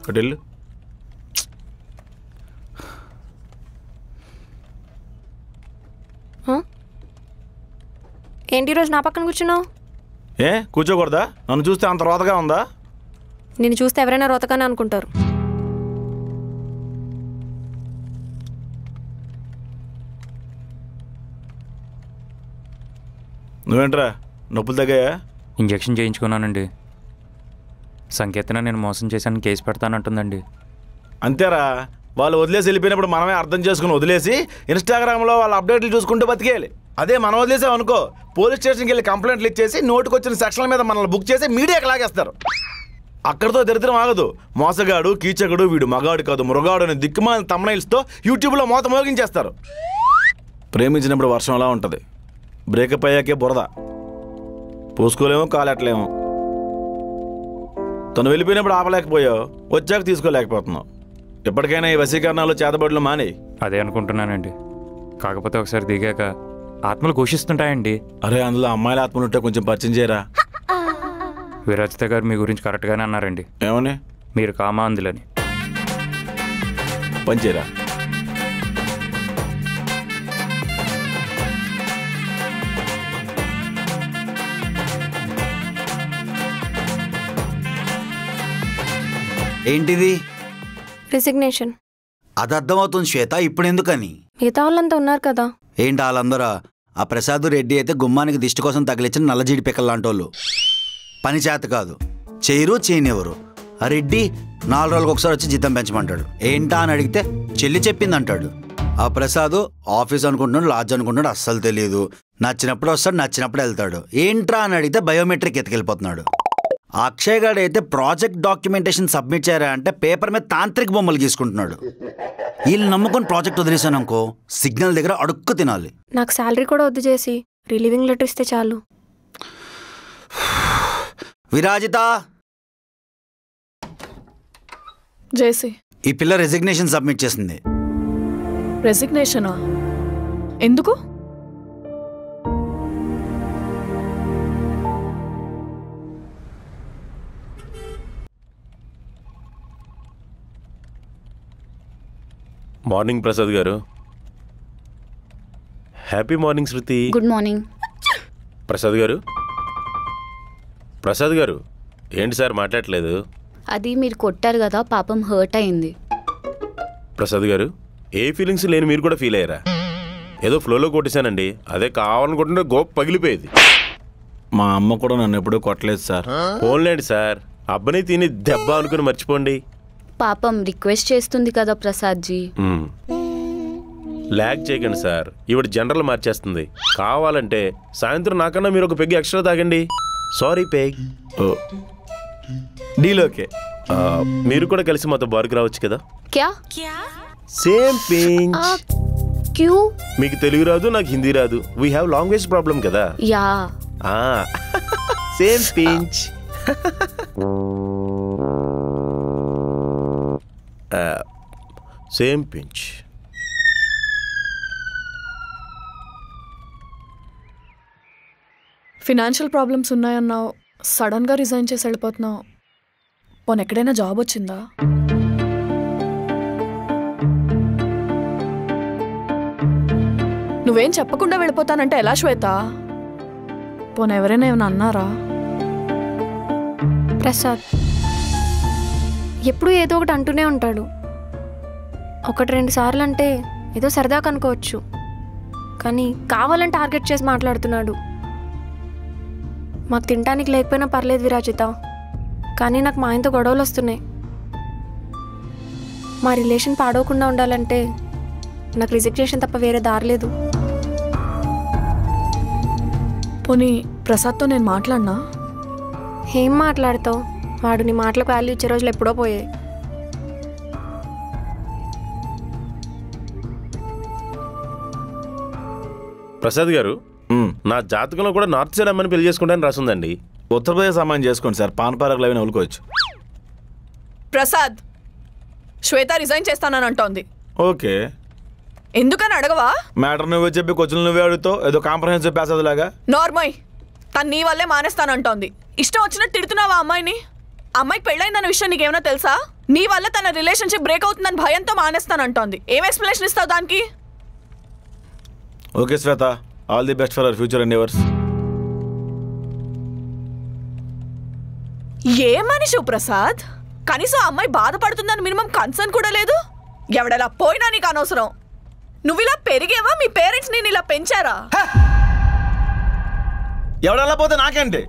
కటిల్లు ఏంటి ఈరోజు నా పక్కన కూర్చున్నావు? ఏ కూర్చోకూడదా? నన్ను చూస్తే అంత రోతగా ఉందా? నిన్ను చూస్తే ఎవరైనా రోతగానే అనుకుంటారు. నువ్వేంట్రా నొప్పులు తగ్గాయా? ఇంజెక్షన్ చేయించుకున్నానండి. సంకేతన నేను మోసం చేశాను కేసు పెడతానంటుందండి. అంతేరా, వాళ్ళు వదిలేసి వెళ్ళిపోయినప్పుడు మనమే అర్థం చేసుకుని వదిలేసి ఇన్స్టాగ్రామ్లో వాళ్ళ అప్డేట్లు చూసుకుంటూ బతికేయాలి. అదే మనం వదిలేసాం అనుకో, పోలీస్ స్టేషన్కి వెళ్ళి కంప్లైంట్లు ఇచ్చేసి నోటుకొచ్చిన సెక్షన్ల మీద మనల్ని బుక్ చేసి మీడియాకి లాగేస్తారు. అక్కడితో దరిద్రం ఆగదు. మోసగాడు కీచకుడు వీడు మగాడు కాదు మృగాడు అని దిక్కుమాలిన తమ్నైల్స్తో యూట్యూబ్లో మోత మోగించేస్తారు. ప్రేమించినప్పుడు వర్షం ఎలా ఉంటుంది, బ్రేకప్ అయ్యాకే బురద, పూసుకోలేము కాలెట్టలేము. తను వెళ్ళిపోయినప్పుడు ఆపలేకపోయావు, వచ్చాక తీసుకోలేకపోతున్నావు. ఎప్పటికైనా ఈ వశీకరణాలు చేతబడులు మానేయి. అదే అనుకుంటున్నానండి. కాకపోతే ఒకసారి దిగాక ఆత్మలు ఘోషిస్తుంటాయండి. అరే అందులో అమ్మాయిల ఆత్మలుంటే కొంచెం పరిచయం చేయరా? విరాజిత గారు మీ గురించి కరెక్ట్గానే అన్నారండి. ఏమని? మీరు కామాంధులని. పనిచేయరా? ఏంటిది? రిసిగ్నేషన్. అది అర్థమవుతుంది శ్వేత, ఇప్పుడు ఎందుకని? మిగతా వాళ్ళంతా ఉన్నారు కదా. ఏంటి వాళ్ళందరూ? ఆ ప్రసాద్ రెడ్డి అయితే గుమ్మానికి దిష్టి కోసం తగిలించిన నల్లజీడి పిక్కలు లాంటోళ్ళు. పని చేత కాదు, చేయరు చేయనివ్వరు. ఆ రెడ్డి 4 రోజులకు ఒకసారి వచ్చి జీతం పెంచమంటాడు. ఏంటా అని అడిగితే చెల్లి చెప్పింది అంటాడు. ఆ ప్రసాద్ ఆఫీస్ అనుకుంటున్నాడు, లాడ్జ్ అనుకుంటున్నాడు, అస్సలు తెలియదు. నచ్చినప్పుడు వస్తాడు, నచ్చినప్పుడు వెళ్తాడు. ఏంట్రా అని అడిగితే బయోమెట్రిక్ ఎత్తుకెళ్ళిపోతున్నాడు. అక్షయ్ గారు అయితే ప్రాజెక్ట్ డాక్యుమెంటేషన్ సబ్మిట్ చేయరా అంటే పేపర్ మీద తాంత్రిక బొమ్మలు గీసుకుంటున్నాడు. వీళ్ళు నమ్ముకొని ప్రాజెక్ట్ వదిలేసాను అనుకో, సిగ్నల్ దగ్గర అడుక్కు తినాలి. నాకు శాలరీ కూడా వద్దు చేసి రిలీవింగ్ లెటర్ ఇస్తే చాలు. విరాజిత, జేసీ, ఈ పిల్ల రెసిగ్నేషన్ సబ్మిట్ చేసింది. రెసిగ్నేషనా? ఎందుకు? మార్నింగ్ ప్రసాద్ గారు. హ్యాపీ మార్నింగ్ శృతి. గుడ్ మార్నింగ్ ప్రసాద్ గారు. ప్రసాద్ గారు ఏంటి సార్ మాట్లాడలేదు? అది మీరు కొట్టారు కదా, పాపం హర్ట్ అయింది. ప్రసాద్ గారు ఏ ఫీలింగ్స్ లేని మీరు కూడా ఫీల్ అయ్యారా? ఏదో ఫ్లోలో కొట్టేశానండి, అదే కావాలనుకుంటుంటే గోప్ పగిలిపోయేది. మా అమ్మ కూడా నన్ను ఎప్పుడూ కొట్టలేదు సార్. పోన్లేండి సార్, అబ్బని తిని దెబ్బ అనుకుని మర్చిపోండి. పాపం రిక్వెస్ట్ చేస్తుంది కదా ప్రసాద్ జీ. లాగ్ చేయకండి సార్, ఈవిడ జనరల్ మార్చేస్తుంది. కావాలంటే సాయంత్రం నాకన్నా మీరు ఒక పెగ్ ఎక్స్ట్రా తాగండి. Sorry peg. Deal okay. మీరు కూడా కలిసి మాతో బార్కి రావచ్చు కదా. క్యా? Same pinch. క్యూ? మీకు తెలుగు రాదు, నాకు హిందీ రాదు. వీ హ్యావ్ లాంగ్వేజ్ ప్రాబ్లం కదా. Yeah. Same pinch. Same pinch. Financial problems ఉన్నాయన్నావు, సడన్గా రిజైన్ చేసి వెళ్ళిపోతున్నావు. పోనీ ఎక్కడైనా జాబ్ వచ్చిందా? నువ్వేం చెప్పకుండా వెళ్ళిపోతానంటే ఎలా శ్వేత? పోనీ ఎవరైనా ఏమైనా అన్నారా? ప్రసాద్ ఎప్పుడూ ఏదో ఒకటి అంటూనే ఉంటాడు. 1-2 సార్లు అంటే ఏదో సరదాగా అనుకోవచ్చు, కానీ కావాలని టార్గెట్ చేసి మాట్లాడుతున్నాడు. మాకు తినడానికి లేకపోయినా పర్లేదు విరాజిత, కానీ నాకు మా ఆయనతో గొడవలు వస్తున్నాయి. మా రిలేషన్ పాడవకుండా ఉండాలంటే నాకు రిజిగ్నేషన్ తప్ప వేరే దారి లేదు. పోనీ ప్రసాద్తో నేను మాట్లాడినా? ఏం మాట్లాడతావు? వాడు నీ మాటలకు వాల్యూ ఇచ్చే రోజులు ఎప్పుడో పోయాయి. ప్రసాద్ గారు, నా జాతకంలో కూడా నార్త్ సైడ్ అమ్మని పెళ్లి చేసుకుంటానని రాసిందండి. ఉత్తరప్రదేశ్ అమ్మాయిని చేసుకోండి సార్, పానపారకు అవి నవ్వుకోవచ్చు. ప్రసాద్, శ్వేత రిజైన్ చేస్తానని అంటోంది. ఓకే, ఎందుకని అడగవా? మ్యాటర్ నువ్వే చెప్పి క్వశ్చన్ నువ్వే అడుగుతావు, ఏదో కాంప్రహెన్సివ్ ప్యాసేజ్ లాగా. నార్మల్, తను నీ వల్లే మానేస్తానంటోంది. ఇష్టం వచ్చినట్టు తిడుతున్నావా అమ్మాయిని? అమ్మాయికి పెళ్ళైందన్న విషయం నీకేమైనా తెలుసా? నీ వల్ల తన రిలేషన్షిప్ బ్రేక్ అవుతుందని భయంతో మానేస్తానంటోంది. ఏం ఎక్స్ప్లెనేషన్ ఇస్తావు దానికి? Okay Shweta, all the best for our future endeavours. ఏ మనిషి ప్రసాద్, కనీసం అమ్మాయి బాధపడుతుందని మినిమం కన్సర్న్ కూడా లేదు. ఎవడలా పోయినా నీకు అనవసరం. నువ్వు ఇలా పెరిగేవా? మీ పేరెంట్స్ నేను ఇలా పెంచారా? ఎవడెలా పోతే నాకేంటి?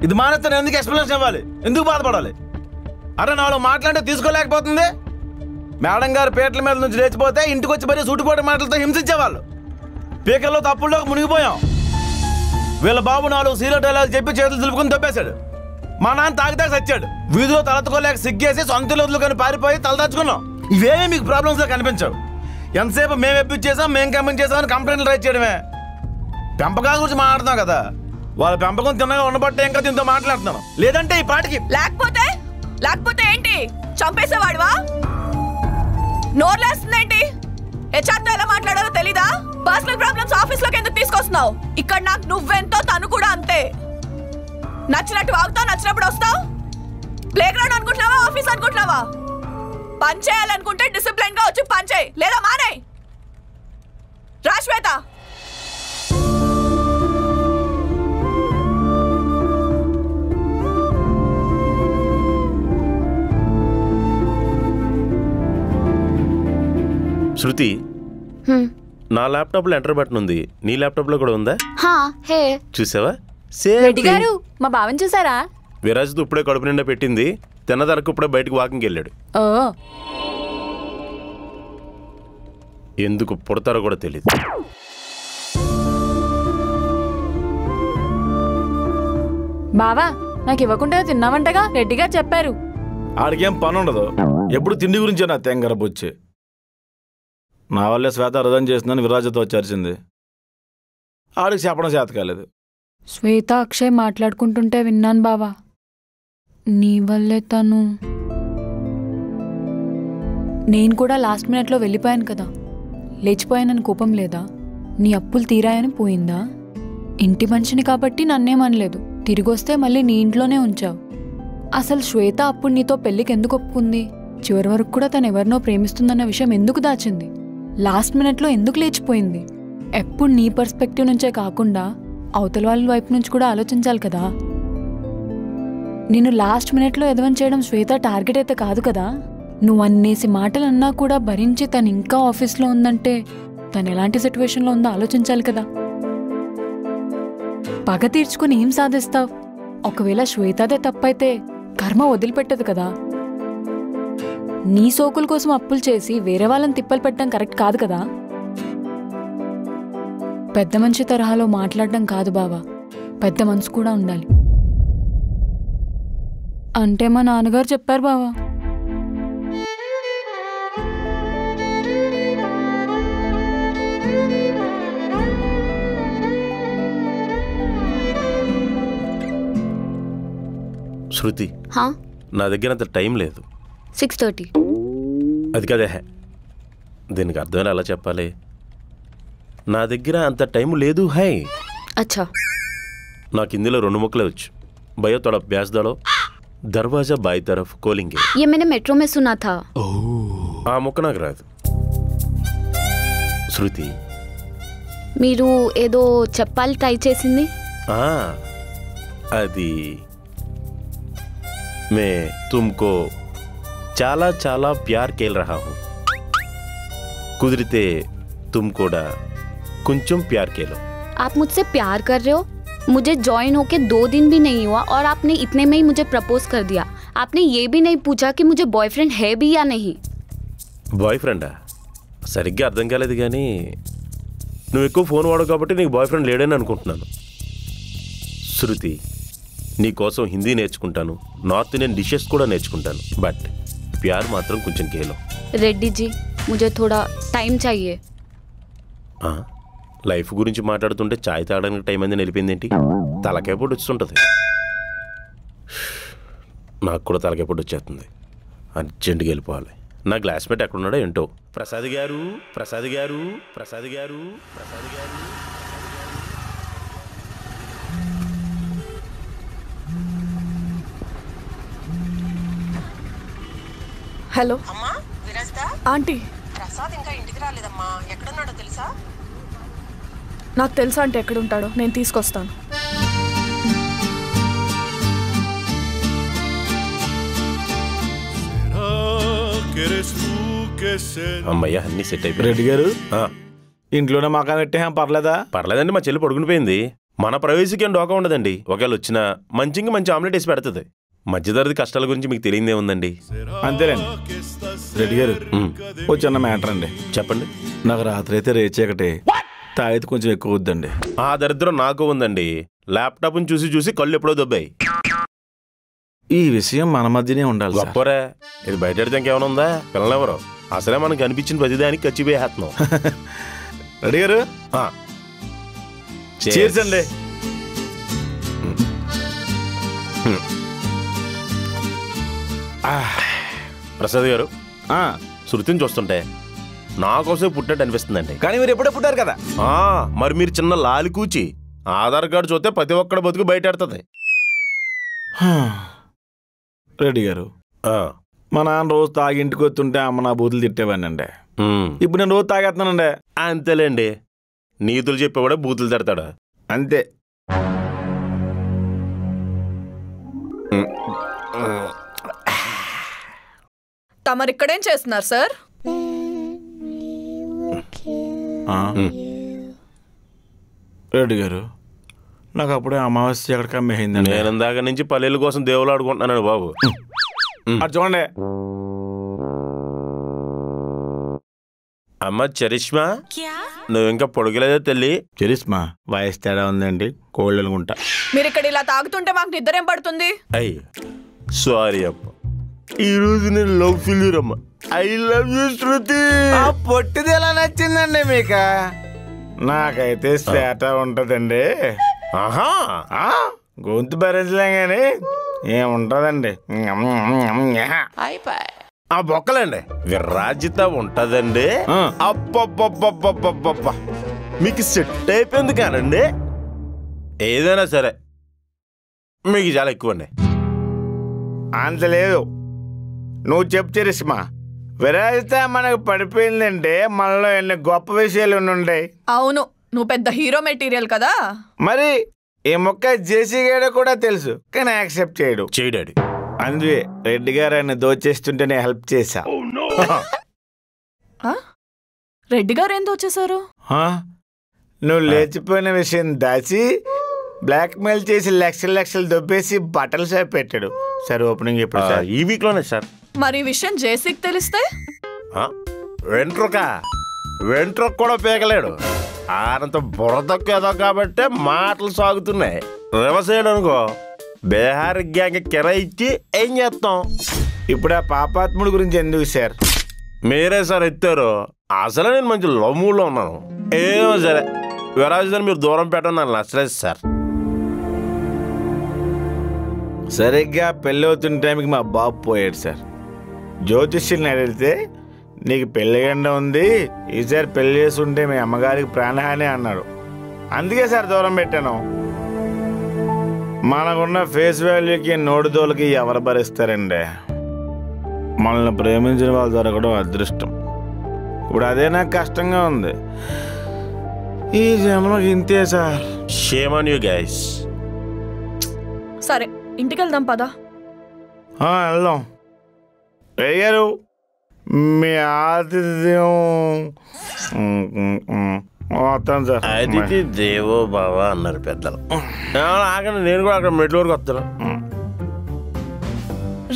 ఇది మానేస్తే నేను ఎందుకు ఎక్స్ప్లెనేషన్ ఇవ్వాలి? ఎందుకు బాధపడాలి? అరే నాలో మాట్లాడితే తీసుకోలేకపోతుంది. మేడం గారు పేటల మీద నుంచి లేచిపోతే ఇంటికి వచ్చి మరీ సూటిపోటి మాటలతో హింసించేవాళ్ళు. పీకల్లో తప్పుల్లోకి మునిగిపోయాం. వీళ్ళ బాబు 4 సీరియల్ డైలాగ్ చెప్పి చేతులు దులుపుకుని తప్పేశాడు. మా నాన్న తాగితే చచ్చాడు. వీధిలో తలెత్తుకోలేక సిగ్గేసి సొంత వదులుకొని పారిపోయి తలదాచుకున్నాం. ఇవేమీ మీకు ప్రాబ్లమ్స్ గా కనిపించవు. ఎంతసేపు మేము ఎప్పించేసాం, మేము కంప్లైంట్ చేసామని కంప్లైంట్లు రైట్ చేయడమే. పెంపకాల గురించి మాట్లాడుతున్నాం కదా, వాళ్ళ పెంపకం తిన్నగా ఉండబట్టే ఇంకా దీంతో మాట్లాడుతున్నాను. లేదంటే ఈ పాటికి లేకపోతే ఏంటి? చంపేసేవాడివా? నోర్లేస్తుందేంటి? హెచ్ఆర్తో ఎలా మాట్లాడాలో తెలీదా? పర్సనల్ ప్రాబ్లమ్స్ ఆఫీస్లోకి ఎందుకు తీసుకొస్తున్నావు? ఇక్కడ నాకు నువ్వెంతో తను కూడా అంతే. నచ్చినట్టు వాగుతావు, నచ్చినప్పుడు వస్తావు. ప్లే గ్రౌండ్ అనుకుంటున్నావా, ఆఫీస్ అనుకుంటున్నావా? పని చేయాలనుకుంటే డిసిప్లిన్ గా వచ్చి పని చేయి, లేదా మానే. రా శ్వేత. శృతి, నా ల్యాప్టాప్ లో ఎంటర్ బటన్ ఉంది, నీ ల్యాప్టాప్ లో కూడా ఉందా? హే చూసావా? రెడ్డి గారు, మా బావని చూసారా? విరాజ్తో ఇప్పుడే కడుపు నిండా పెట్టింది, తిన్నదరకు ఇప్పుడే బయటకు వాకింగ్ వెళ్ళాడు. ఓ, ఎందుకు పుడతారో కూడా తెలియదు. బావా, నాకు ఇవ్వకుండా తిన్నావంటగా రెడ్డి గారు చెప్పారు. ఆడికేం పని ఉండదు, ఎప్పుడు తిండి గురించే నా తెంగరబొచ్చి. నా వల్లే శ్వేత అర్థం చేస్తుందని విరాజతో వచ్చార్చింది. ఆడికి చెప్పడం చేత కాలేదు. శ్వేత అక్షయ్ మాట్లాడుకుంటుంటే విన్నాను బావా. నీ వల్లే తను. నేను కూడా లాస్ట్ మినిట్లో వెళ్ళిపోయాను కదా, లేచిపోయానని కోపం లేదా? నీ అప్పులు తీరాయని పోయిందా? ఇంటి మనిషిని కాబట్టి నన్నేమనలేదు, తిరిగొస్తే మళ్ళీ నీ ఇంట్లోనే ఉంచావు. అసలు శ్వేత అప్పుడు నీతో పెళ్ళికి ఎందుకు ఒప్పుకుంది? చివరి వరకు కూడా తను ఎవరినో ప్రేమిస్తుందన్న విషయం ఎందుకు దాచింది? లాస్ట్ మినిట్లో ఎందుకు లేచిపోయింది? ఎప్పుడు నీ పర్స్పెక్టివ్ నుంచే కాకుండా అవతల వాళ్ళ వైపు నుంచి కూడా ఆలోచించాలి కదా. నేను లాస్ట్ మినిట్లో ఎదవని చేయడం శ్వేత టార్గెట్ అయితే కాదు కదా. నువ్వు అన్నేసి మాటలు అన్నా కూడా భరించి తను ఇంకా ఆఫీస్లో ఉందంటే తను ఎలాంటి సిచ్యువేషన్లో ఉందో ఆలోచించాలి కదా. పగ తీర్చుకుని ఏం సాధిస్తావు? ఒకవేళ శ్వేతదే తప్పైతే కర్మ వదిలిపెట్టదు కదా. నీ సోకుల కోసం అప్పులు చేసి వేరే వాళ్ళని తిప్పలు పెట్టడం కరెక్ట్ కాదు కదా. పెద్ద మనిషి తరహాలో మాట్లాడడం కాదు బావా, పెద్ద మనసు కూడా ఉండాలి. అంటే మా నాన్నగారు చెప్పారు బావా. శృతి, నా దగ్గర అంత టైం లేదు. 6:30. అది కదే, దీనికి అర్థం ఎలా చెప్పాలి? నా దగ్గర అంత టైం లేదు. హై अच्छा, నాకు హిందీలో 2 ముక్కలే వచ్చు. భయో తోడ బ్యాస్ దాలో దర్వాజా బాయి తరఫ్ కోలింగే. ये मैंने मेट्रो में सुना था. ఆ ముక్క నాకు రాదు. శృతి, మీరు ఏదో చెప్పాలి ట్రై చేసింది. అది मैं तुमको చాలా చాలా ప్యార్ కేల్ రహా హూ. కుదిరితే तुम కూడా కొంచెం प्यार केलो. आप मुझसे प्यार कर रहे हो? मुझे ज्वाइन होके 2 दिन भी नहीं हुआ और आपने इतने में ही मुझे प्रपोज कर दिया. आपने ये भी नहीं पूछा कि मुझे बॉयफ्रेंड है भी या नहीं. బాయ్ ఫ్రెండా? సరిగ్గా అర్థం కాలేదు కానీ నువ్వు ఎక్కువ ఫోన్ వాడవు కాబట్టి నీకు బాయ్ ఫ్రెండ్ లేడని అనుకుంటున్నాను. శృతి, నీ కోసం హిందీ నేర్చుకుంటాను, నార్త్ ఇండియన్ డిషెస్ కూడా నేర్చుకుంటాను, బట్ ప్యార్ మాత్రం కొంచెం కేలో. रेड्डी जी, मुझे थोड़ा टाइम चाहिए. లైఫ్ గురించి మాట్లాడుతుంటే చాయ్ తాగడానికి టైం అంది నిలిపిందేంటి? తలకాయ పొడి వచ్చుంటుంది. నాకు కూడా తలకాయ పొడి వచ్చేస్తుంది. అర్జెంటుగా వెళ్ళిపోవాలి. నా గ్లాస్మేట్ ఎక్కడున్నాడో ఏంటో. ప్రసాద్ గారు, ప్రసాద్ గారు, ప్రసాద్ గారు, ప్రసాద్ గారు. హలో అమ్మా విరాజిత, ఆంటీ. ప్రసాద్ ఇంకా ఇంటికి రాలేదమ్మా, ఎక్కడున్నాడో తెలుసా? నాకు తెలుసా అంటే ఎక్కడుంటాడో, నేను తీసుకొస్తాను. అమ్మయ్య అన్ని సెట్ అయిపోయి. రెడ్డి గారు ఇంట్లోనే మకాం పెట్టేం పర్లేదా? పర్లేదండి, మా చెల్లి పడుకునిపోయింది. మన ప్రైవసీకి ఏం డోకా ఉండదండి. ఒకవేళ వచ్చినా మంచిగా మంచి ఆమ్లెట్ వేసి పెడుతుంది. మధ్యతరగతి కష్టాల గురించి మీకు తెలియదే ఉందండి. అంతేలేండి. రెడ్డి గారు ఓ చిన్న మ్యాటర్ అండి. చెప్పండి. నాకు రాత్రి అయితే రేచకటి తాగితే కొంచెం ఎక్కువ వద్దండి. ఆ దరిద్రం నాకు ఉందండి. ల్యాప్టాప్ని చూసి చూసి కళ్ళు ఎప్పుడో దొబ్బాయి. ఈ విషయం మన మధ్యనే ఉండాలి. గొప్పరే, ఇది బయట పెడితే ఇంకేమైనా ఉందా? పిల్లలెవరు అసలే మనకు అనిపించిన ప్రతిదానికి ఖర్చిపోయేస్తున్నాం. రెడ్డి గారు cheers అండి. ప్రసాద్ గారు, శృతిని చూస్తుంటే నాకోసం పుట్టినట్టు అనిపిస్తుందండి. కానీ మీరు ఎప్పుడో పుట్టారు కదా. మరి మీరు చిన్న లాలి కూచి ఆధార్ కార్డు చూస్తే ప్రతి ఒక్కడి బతుకు బయటెడుతుంది. రెడ్డి గారు, మా నాన్న రోజు తాగి ఇంటికి వస్తుంటే అమ్మ నా బూతులు తిట్టేవాడిని అండి. ఇప్పుడు నేను రోజు తాగేస్తున్నానండి. అంతేలేండి, నీతులు చెప్పేవాడే బూతులు తిడతాడు అంతే. తమరిక్కడేం చేస్తున్నారు సార్? రెడ్డి గారు, నాకు అప్పుడే అమావాస్య ఎక్కడికి అమ్మేయిందండి. నేను ఇందాక నుంచి పల్లెల కోసం దేవుళ్ళు ఆడుకుంటున్నాను బాబు. అది చూడండి. అమ్మ చరిష్మా, నువ్వు ఇంకా పొడగలేదా తల్లి? చరిష్మా వయసు తేడా ఉందండి, కోళ్ళు అనుకుంటా. మీరు ఇక్కడ ఇలా తాగుతుంటే మాకు నిద్ర ఏం పడుతుంది? అయ్యి సారీ అమ్మ, ఈరోజు నేను లవ్ ఫెయిల్యూర్ అమ్మ. ఐ లవ్ యూ శృతి. పొట్టిది ఎలా నచ్చిందండి మీకు? నాకైతే సేట ఉంటదండి. ఆహా, గొంతు భరించలేం కానీ ఏముంటదండి. ఆ బొక్కలండి విరాజిత ఉంటదండి. అబ్బబ్బబ్బబ్బబ్బబ్బ, మీకు సెట్ అయిపోయింది కానండి. ఏదైనా సరే మీకు చాలా ఎక్కువ అండి. అంత లేదు, నువ్వు చెప్పు చరిష్మా. విరాజిత మనకు పడిపోయిందంటే మనలో ఎన్ని గొప్ప విషయాలు ఉంటాయి. అవును, నువ్వు పెద్ద హీరో మెటీరియల్ కదా. మరి ఈ మొక్క జేసీ గారు కూడా తెలుసు, కానీ యాక్సెప్ట్ చేయడాడు. అందుకే రెడ్డి గారు ఆయన దోచేస్తుంటే నేను హెల్ప్ చేశా. రెడ్డి గారు ఏం దోచేశారు? నువ్వు లేచిపోయిన విషయం దాచి బ్లాక్మెయిల్ చేసి లక్షలు దొబ్బేసి బట్టల షాప్ పెట్టాడు. సార్ ఓపెనింగ్ ఎప్పుడు సార్? ఈ వీక్ లోనే సార్. మరి ఈ విషయం జేసీకి తెలిస్తే? వెంట్రుక కూడా పీకలేడు. ఆనంత బుర్రదొక్కేదో కాబట్టే మాటలు సాగుతున్నాయి. రివర్స్ అనుకో, బీహార్ గ్యాంగ్ కిరాయి ఇచ్చి ఏం చేస్తాం? ఇప్పుడు ఆ పాపాత్ముడి గురించి ఎందుకు సార్? మీరే సార్ ఎత్తారు. అసలే నేను మంచి లవ్ మూడ్లో ఉన్నాను. ఏమో సరే, విరాజితని మీరు దూరం పెట్టడం నాకు నచ్చలేదు సార్. సరిగ్గా పెళ్ళి అవుతున్న టైంకి మా బాబు పోయాడు సార్. జ్యోతిష్యుల్ని అడిగితే నీకు పెళ్లి గండ ఉంది, ఈసారి పెళ్లి చేసుకుంటే మీ అమ్మగారికి ప్రాణహాని అన్నాడు. అందుకే సార్ దూరం పెట్టాను. మనకున్న ఫేస్ వాల్యూకి నోటిదోలకి ఎవరు భరిస్తారండి? మనల్ని ప్రేమించిన వాళ్ళు దొరకడం అదృష్టం. ఇప్పుడు అదే నాకు కష్టంగా ఉంది. ఈ జన్మకి ఇంతే sir. Shame on you guys. సరే ఇంటికి వెళ్దాం పదా. వెళ్దాం. అయ్యారు మీ ఆతిథ్యం వస్తాను సార్. అతిథి దేవో బావా అన్నారు పెద్దలు. ఆగండి, నేను కూడా అక్కడ మెట్ల వరకు వస్తాను.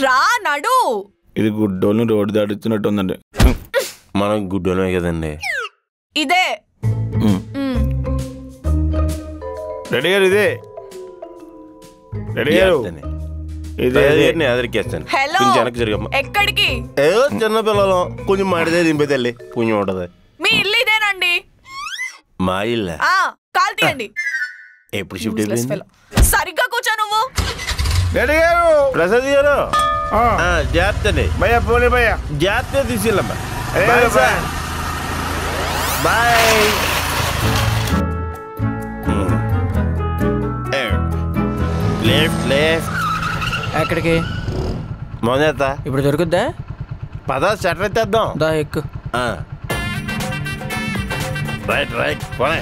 రా నడు. ఇది గుడ్డోళ్ళని రోడ్డు దాడుతున్నట్టు ఉందండి. మనం గుడ్డోలమే కదండి. ఇదే రెడీ గారు, ఇదే రెడీ గారు, ఇదే ఎదిరికేస్తాను. హలో, కొంచెం వెనక్కి జరిగమ్మా. ఎక్కడికి? ఏదో చిన్నపిల్లలు కొంచెం మాడితే దింపే తల్లి పుణ్యం ఉంటది. మీ ఇల్లు ఇదేనండి? మా ఇల్లు కాల్ తీయండి. ఎప్పుడు షిఫ్ట్ అయిపోయింది? సరిగ్గా కూర్చో నువ్వు. రెడీ గారు, ప్రసాద్ గారు జాగ్రత్త భయ్యా, పోనీ భయ్యా, జాగ్రత్త తీసుకెళ్ళమ్మా. బాయ్. Left left. ఎక్కడికి? మొదట ఇప్పుడు దొరుకుద్దా? పదా సెటర్ ఎత్తేద్దాం. దా ఎక్కు. రైట్ పోనే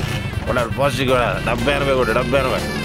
పాజిటివ్ కూడా 70-80 కూడా 70-80